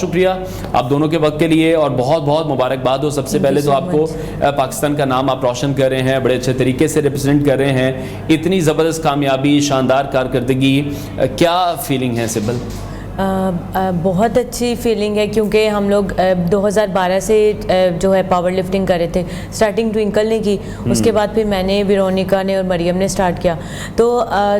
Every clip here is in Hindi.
शुक्रिया आप दोनों के वक्त के लिए और बहुत बहुत मुबारकबाद हो। सबसे पहले तो आपको पाकिस्तान का नाम आप रोशन कर रहे हैं, बड़े अच्छे तरीके से रिप्रेजेंट कर रहे हैं, इतनी ज़बरदस्त कामयाबी, शानदार कारकर्दगी, क्या फीलिंग है सिबल? बहुत अच्छी फीलिंग है क्योंकि हम लोग 2012 से जो है पावर लिफ्टिंग कर रहे थे। स्टार्टिंग ट्विंकल ने की, उसके बाद फिर मैंने, वेरोनिका ने और मरियम ने स्टार्ट किया। तो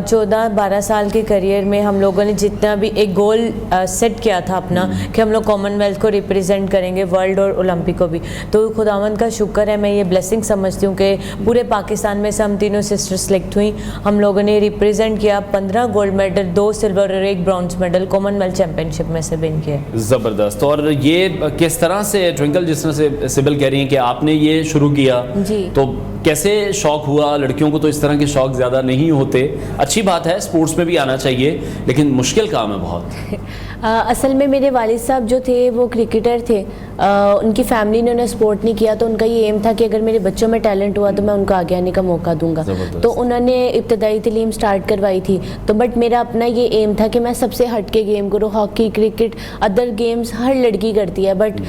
14-12 साल के करियर में हम लोगों ने जितना भी एक गोल सेट किया था अपना कि हम लोग कॉमनवेल्थ को रिप्रेजेंट करेंगे, वर्ल्ड और ओलंपिक को भी, तो खुदावंद का शुक्र है, मैं ये ब्लेसिंग समझती हूँ कि पूरे पाकिस्तान में से हम तीनों सिस्टर सेलेक्ट हुई। हम लोगों ने रिप्रेजेंट किया, 15 गोल्ड मेडल, 2 सिल्वर और 1 ब्रॉन्ज मेडल कॉमनवेल्थ चैंपियनशिप में से विन किया। ज़बरदस्त। और ये किस तरह से ट्विंकल, जिस तरह से सिबल कह रही हैं कि आपने ये शुरू किया जी, तो कैसे शौक हुआ? लड़कियों को तो इस तरह के शौक ज़्यादा नहीं होते, अच्छी बात है, स्पोर्ट्स में भी आना चाहिए, लेकिन मुश्किल काम है बहुत। असल में मेरे वालिद साहब जो थे वो क्रिकेटर थे, उनकी फैमिली ने उन्हें सपोर्ट नहीं किया, तो उनका ये एम था कि अगर मेरे बच्चों में टैलेंट हुआ तो मैं उनको आगे आने का मौका दूंगा। तो उन्होंने इब्तदाई तालीम स्टार्ट करवाई थी, तो बट मेरा अपना ये एम था कि मैं सबसे हट के गेम करूँ। हॉकी, क्रिकेट, अदर गेम्स हर लड़की करती है, but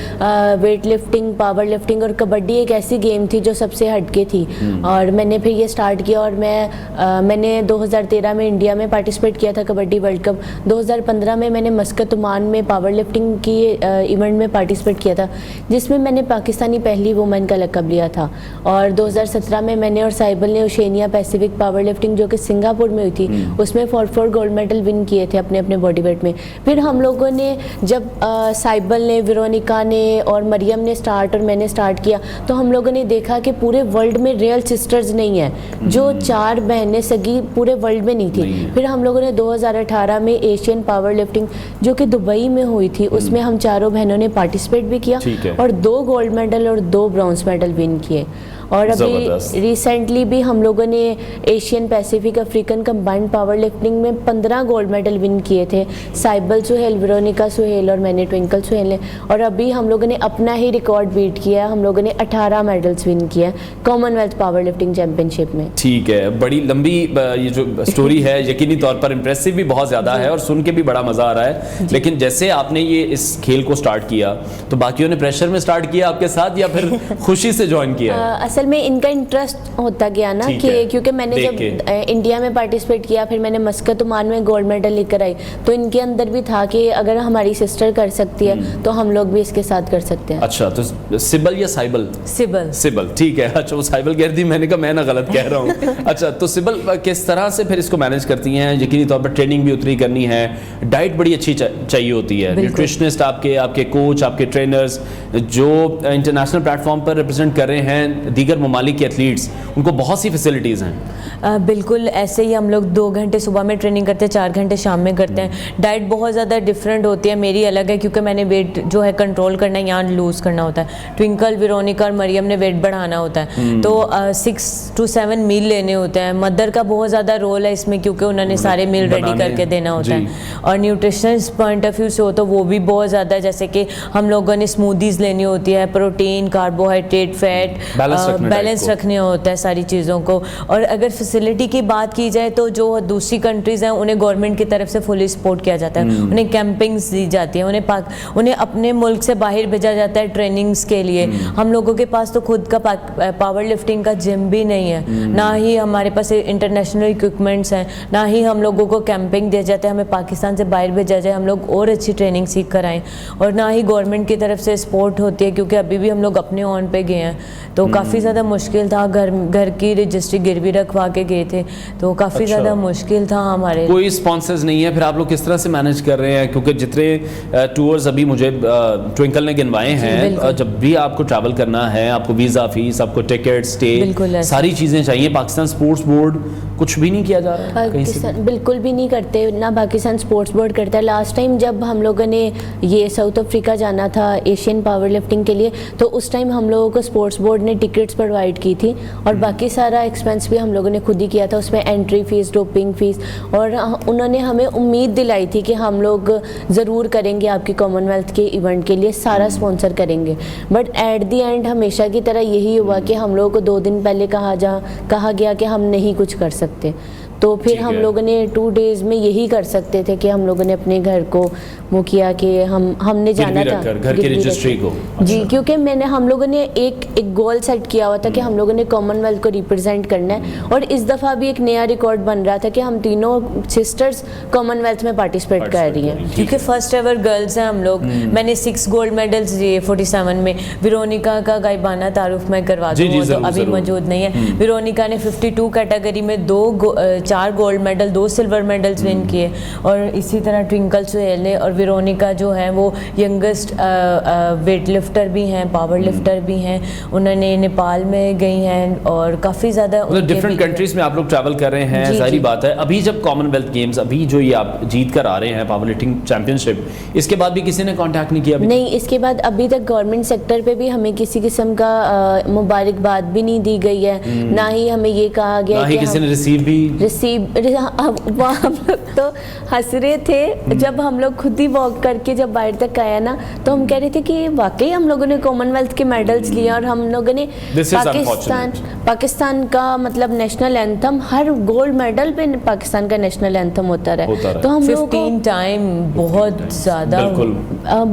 weight lifting, power lifting और कबड्डी एक ऐसी गेम थी जो सबसे हट के थी। और मैंने फिर ये स्टार्ट किया और मैंने 2013 में इंडिया में पार्टिसिपेट किया था कबड्डी वर्ल्ड कप। 2015 में मैंने मस्कत ओमान में पावर लिफ्टिंग की इवेंट में पार्टिसिपेट किया था, जिसमें मैंने पाकिस्तानी पहली वुमेन का लक़ब लिया था। और 2017 में मैंने और साइबल ने ओशेनिया पैसिफिक पावर लिफ्टिंग जो कि सिंगापुर में हुई थी, उसमें 4 गोल्ड मेडल विन किए थे अपने अपने बॉडी वेट में। फिर हम लोगों ने जब साइबल ने, वेरोनिका ने और मरियम ने स्टार्ट और मैंने स्टार्ट किया, तो हम लोगों ने देखा कि पूरे वर्ल्ड में रियल सिस्टर्स नहीं है, जो 4 बहनें सगी पूरे वर्ल्ड में नहीं थी। फिर हम लोगों ने 2018 में एशियन पावर लिफ्टिंग जो कि दुबई में हुई थी, उसमें हम चारों बहनों ने पार्टिसिपेट भी किया और 2 गोल्ड मेडल और 2 ब्रॉन्ज मेडल विन किए। और अभी रिसेंटली भी हम लोगों ने Asian Pacific African combined power lifting में 15 गोल्ड मेडल विन किए थे। साइबल सुहेल, वेरोनिका सुहेल और मैंने, ट्विंकल सुहेल ने। और अभी हम लोगों ने अपना ही रिकॉर्ड बीट किया, हम लोगों ने 18 मेडल्स विन किया कॉमनवेल्थ पावर लिफ्टिंग चैंपियनशिप में। ठीक है, बड़ी लंबी ये जो स्टोरी है यकीनी तौर पर इम्प्रेसिव भी बहुत ज़्यादा है और सुन के भी बड़ा मज़ा आ रहा है। लेकिन जैसे आपने ये इस खेल को स्टार्ट किया तो बाकियों ने प्रेशर में स्टार्ट किया आपके साथ या फिर खुशी से ज्वाइन किया? असल में इनका इंटरेस्ट होता गया ना कि क्योंकि मैंने जब इंडिया में पार्टिसिपेट किया, फिर मैंने मस्कत ओमान में गोल्ड मेडल लेकर आई, तो इनके अंदर भी था कि अगर हमारी सिस्टर कर सकती है तो हम लोग भी इसके साथ कर सकते हैं। अच्छा, तो सिबल या साइबल? सिबल। सिबल, ठीक है। अच्छा, वो साइबल कह रही थी, मैंने कहा मैं ना गलत कह रहा हूँ। अच्छा, तो सिबल किस तरह से फिर इसको मैनेज करती हैं? यकीनी तौर पर ट्रेनिंग भी उतनी करनी है, डाइट बड़ी अच्छी चाहिए होती है, न्यूट्रिशनिस्ट आपके कोच, आपके ट्रेनर्स जो इंटरनेशनल प्लेटफॉर्म पर रिप्रेजेंट कर रहे हैं दीगर ममालिक के एथलीट्स, उनको बहुत सी फैसिलिटीज़ हैं। बिल्कुल ऐसे ही हम लोग 2 घंटे सुबह में ट्रेनिंग करते हैं, 4 घंटे शाम में करते हैं। डाइट बहुत ज़्यादा डिफरेंट होती है, मेरी अलग है क्योंकि मैंने वेट जो है कंट्रोल करना है, यहाँ लूज़ करना होता है। ट्विंकल, वेरोनिका और मरियम ने वेट बढ़ाना होता है, तो 6 to 7 मील लेने होते हैं। मदर का बहुत ज़्यादा रोल है इसमें क्योंकि उन्होंने सारे मील रेडी करके देना होता है। और न्यूट्रिशनल पॉइंट ऑफ व्यू से हो तो वो भी बहुत ज़्यादा, जैसे कि हम लोगों ने स्मूदीज़ लेनी होती है, प्रोटीन, कार्बोहाइड्रेट, फैट, बैलेंस रखने होता है सारी चीज़ों को। और अगर फैसिलिटी की बात की जाए तो जो दूसरी कंट्रीज़ हैं उन्हें गवर्नमेंट की तरफ से फुली सपोर्ट किया जाता है, उन्हें कैंपिंग्स दी जाती है, उन्हें अपने मुल्क से बाहर भेजा जाता है ट्रेनिंग्स के लिए। हम लोगों के पास तो खुद का पावर लिफ्टिंग का जिम भी नहीं है, ना ही हमारे पास इंटरनेशनल इक्विपमेंट्स हैं, ना ही हम लोगों को कैंपिंग दिया जाता है, हमें पाकिस्तान से बाहर भेजा जाए हम लोग और अच्छी ट्रेनिंग सीख कर आएँ। और ना ही गवर्नमेंट की तरफ से सपोर्ट होती है क्योंकि अभी भी हम लोग अपने ऑन पे गए हैं, तो काफ़ी ज़्यादा मुश्किल था। घर की रजिस्ट्री गिरवी रखवा के गए थे, तो काफ़ी ज़्यादा मुश्किल था हमारे। कोई स्पॉन्सर्स नहीं है, फिर आप लोग किस तरह से मैनेज कर रहे हैं? क्योंकि जितने टूर्स अभी मुझे ट्विंकल ने गिनवाए हैं, जब भी आपको ट्रैवल करना है आपको वीज़ा, फीस, आपको टिकट, स्टे, सारी चीज़ें चाहिए। पाकिस्तान स्पोर्ट्स बोर्ड कुछ भी नहीं किया जा रहा है? पाकिस्तान बिल्कुल भी नहीं करते, ना पाकिस्तान स्पोर्ट्स बोर्ड करता है। लास्ट टाइम जब हम लोगों ने ये साउथ अफ्रीका जाना था एशियन पावर लिफ्टिंग के लिए, तो उस टाइम हम लोगों को स्पोर्ट्स बोर्ड ने टिकट्स प्रोवाइड की थी और बाकी सारा एक्सपेंस भी हम लोगों ने खुद ही किया था, उसमें एंट्री फीस, डोपिंग फीस। और उन्होंने हमें उम्मीद दिलाई थी कि हम लोग ज़रूर करेंगे आपकी कॉमनवेल्थ के इवेंट के लिए, सारा स्पॉन्सर करेंगे। बट एट दी एंड हमेशा की तरह यही हुआ कि हम लोगों को 2 दिन पहले कहा गया कि हम नहीं कुछ कर सकते। तो फिर ठीक हम है। लोगों ने 2 डेज में यही कर सकते थे कि हम लोगों ने अपने घर को वो किया कि हमने जाना गिरवी था रखकर घर की गिरवी रजिस्ट्री रखकर। को। जी, अच्छा। क्योंकि हम लोगों ने एक गोल सेट किया हुआ था कि हम लोगों ने कॉमनवेल्थ को रिप्रेजेंट करना है, और इस दफ़ा भी एक नया रिकॉर्ड बन रहा था कि हम तीनों सिस्टर्स कॉमनवेल्थ में पार्टिसिपेट कर रही हैं। ठीक क्योंकि है। फर्स्ट एवर गर्ल्स हैं हम लोग। मैंने 6 गोल्ड मेडल्स लिए 47 में। विरोनिका का गायबाना तारुफ मैं करवा जी, दूँ, जी, वो तो जरूर, अभी जरूर। मौजूद नहीं है। विरोनिका ने 52 कैटेगरी में 4 gold medal, 2 silver medals win किए, और इसी तरह ट्विंकल सुहेल ने, और विरोनिका जो है वो यंगेस्ट वेट लिफ्टर भी हैं, पावर लिफ्टर भी हैं। उन्होंने नेपाल में गई हैं और काफ़ी ज़्यादा मतलब डिफरेंट कंट्रीज में आप लोग ट्रैवल कर रहे हैं, जी, सारी जी। बात है। अभी जब कॉमनवेल्थ गेम्स अभी जो ये आप जीत कर आ रहे हैं पावर लिफ्टिंग चैंपियनशिप, इसके बाद भी किसी ने कांटेक्ट नहीं किया अभी? नहीं, इसके बाद अभी तक गवर्नमेंट सेक्टर पे भी हमें किसी किस्म का मुबारकबाद भी नहीं दी गई है, ना ही हमें ये कहा गया ना ही किसी ने रिसीव भी। हम लोग तो हंस रहे थे जब हम लोग खुद ही वॉक करके जब बाहर तक आया ना, तो हम कह रहे थे कि वाकई हम लोगों ने कॉमनवेल्थ के मेडल्स लिए, और हम लोगों ने This is unfortunate. पाकिस्तान का मतलब नेशनल एंथम, हर गोल्ड मेडल पे पाकिस्तान का नेशनल एंथम होता रहा, तो हम लोगों को 15 टाइम बहुत ज़्यादा बिल्कुल।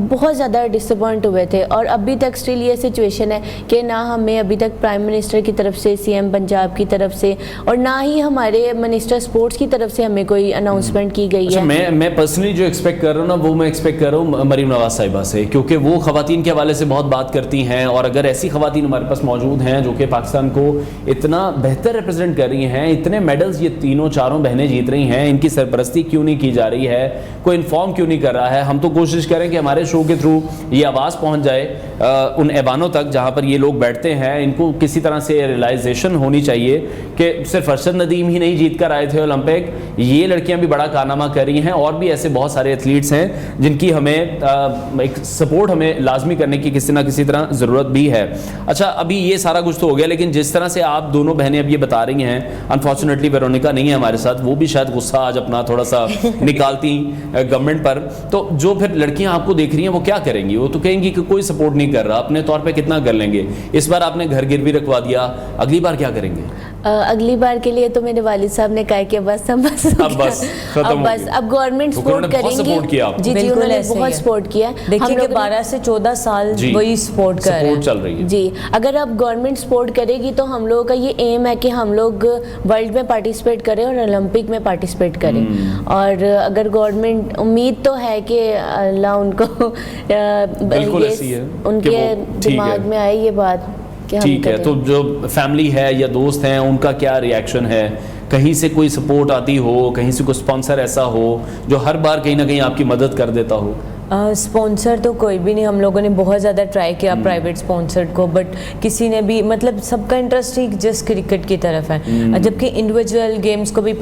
बहुत ज़्यादा डिसअपॉइंट हुए थे। और अभी तक स्टिल ये सिचुएशन है कि ना हमें अभी तक प्राइम मिनिस्टर की तरफ से, सीएम पंजाब की तरफ से, और ना ही हमारे मिनिस्टर स्पोर्ट्स की तरफ से हमें कोई अनाउंसमेंट की गई अच्छा, है। मैं पर्सनली जो एक्सपेक्ट कर रहा हूँ ना, वो मैं एक्सपेक्ट कर रहा हूँ मरीम नवाज साहिबा से, क्योंकि वो खवातीन के हवाले से बहुत बात करती हैं, और अगर ऐसी खवातीन हमारे पास मौजूद हैं जो कि पाकिस्तान को इतना बेहतर रिप्रेजेंट कर रही हैं, इतने मेडल्स ये तीनों चारों बहनें जीत रही हैं, इनकी सरपरस्ती क्यों नहीं की जा रही है, कोई इन्फॉर्म क्यों नहीं कर रहा है? हम तो कोशिश करें कि हमारे शो के थ्रू ये आवाज़ पहुँच जाए उन ऐवानों तक जहाँ पर ये लोग बैठते हैं। इनको किसी तरह से रियलाइजेशन होनी चाहिए कि सिर्फ अरशद नदीम ही नहीं जीत कर आए थे ओलंपिक, ये लड़कियां भी बड़ा कारनामा कर रही हैं, और भी ऐसे बहुत सारे एथलीट्स हैं जिनकी हमें एक सपोर्ट हमें लाजमी करने की किसी ना किसी तरह ज़रूरत भी है। अच्छा, अभी ये सारा कुछ तो हो गया, लेकिन जिस तरह से आप दोनों बहनें अब ये बता रही हैं, अनफॉर्चुनेटली वेरोनिका नहीं है हमारे साथ, वो भी शायद गुस्सा आज अपना थोड़ा सा निकालती गवर्नमेंट पर, तो जो फिर लड़कियां आपको देख रही हैं वो क्या करेंगी? वो तो कहेंगी कि कोई सपोर्ट नहीं कर रहा, अपने तौर पे कितना कर लेंगे। इस बार आपने घर गिरवी रखवा दिया, अगली बार क्या करेंगे? अगली बार के लिए तो मेरे वालिद साहब ने कहा कि बस अब बस खत्म हो गया। अब गवर्नमेंट तो सपोर्ट उन्होंने बहुत करेंगे। सपोर्ट किया आपको। जी, बिल्कुल उन्होंने ऐसे ही बहुत है। सपोर्ट किया। देखिए हम कि लोगों ने- 12 से 14 साल जी, वही सपोर्ट कर रहे सपोर्ट हैं। चल रही है। जी, अगर अब गवर्नमेंट सपोर्ट करेगी तो हम लोगों का ये एम है कि हम लोग वर्ल्ड में पार्टिसिपेट करें और ओलंपिक में पार्टिसिपेट करें। और अगर गवर्नमेंट, उम्मीद तो है कि अल्लाह उनको बिल्कुल ऐसी है कि उनके वो ठीक दिमाग है। में आए ये बात कि हम ठीक है, करें। तो जो फैमिली है या दोस्त हैं उनका क्या रिएक्शन है? कहीं से कोई सपोर्ट आती हो, कहीं से कोई स्पॉन्सर ऐसा हो जो हर बार कहीं ना कहीं आपकी मदद कर देता हो? स्पॉन्सर तो कोई भी नहीं, हम लोगों ने बहुत ज़्यादा ट्राई किया प्राइवेट स्पॉन्सर को, बट किसी ने भी, मतलब सबका इंटरेस्ट ही जस्ट क्रिकेट की तरफ है, जबकि इंडिविजुअल गेम्स को भी